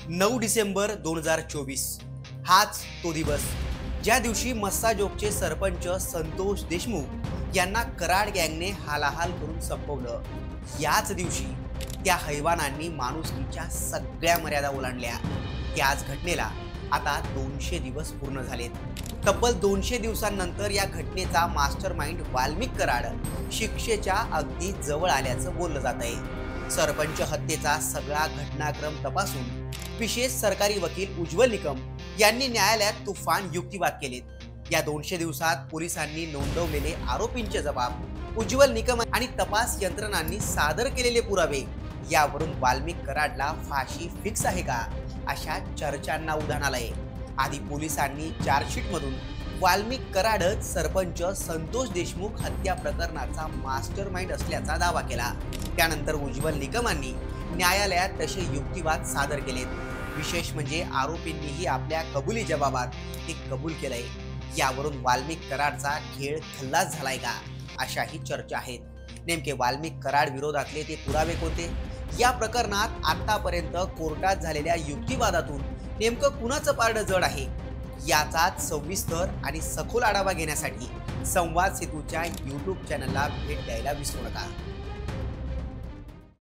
9 डिसेंबर 2024 हाच तो दिवस ज्या दिवशी मस्साजोगचे सरपंच संतोष देशमुख यांना कराड गँगने हालाहाल करून संपवलं। याच दिवशी त्या हैवानांनी माणुसकीच्या सगळ्या मर्यादा ओलांडल्या। त्याच घटनेला आता 200 दिवस पूर्ण झालेत। तब्बल 200 दिवसांनंतर या घटनेचा मास्टरमाइंड वाल्मिक कराड शिक्षेच्या अगदी जवळ आल्याचं बोललं जात आहे। सरपंच हत्येचा सगळा घटनाक्रम तपासून विशेष सरकारी वकील उज्ज्वल निकम यांनी न्यायालयात तुफान युक्तिवाद केलेत। या 200 दिवसात पोलिसांनी नोंदवलेले आरोपींचे जबाब, उज्ज्वल निकम आणि तपास यंत्रणांनी सादर केलेले पुरावे यावरून वाल्मिक कराडला फाशी फिक्स आहे का, अशा चर्चांना उधाण आलंय। आधी पोलिसांनी चार्जशीटमधून वाल्मिक कराडच सरपंच संतोष देशमुख हत्या प्रकरणाचा मास्टरमाइंड असल्याचा दावा केला। त्यानंतर उज्ज्वल निकमांनी न्यायालयात तसे युक्तिवाद सादर केलेत। विशेष म्हणजे आरोपींनीही आपल्या कबुली जबाबात ते कबूल केलंय। यावरून वाल्मिक कराडचा खेळ खल्लास झालाय का, अशाही चर्चा आहेत। नेमके वाल्मिक कराड विरोधातले ते पुरावे कोणते? या प्रकरणात आतापर्यंत कोर्टात झालेल्या युक्तिवादातून नेमकं कुणाचं पारडं जड आहे, याचाच सविस्तर आणि सखोल आढावा घेण्यासाठी संवाद सेतूच्या YouTube चॅनलला भेट द्यायला विसरू नका।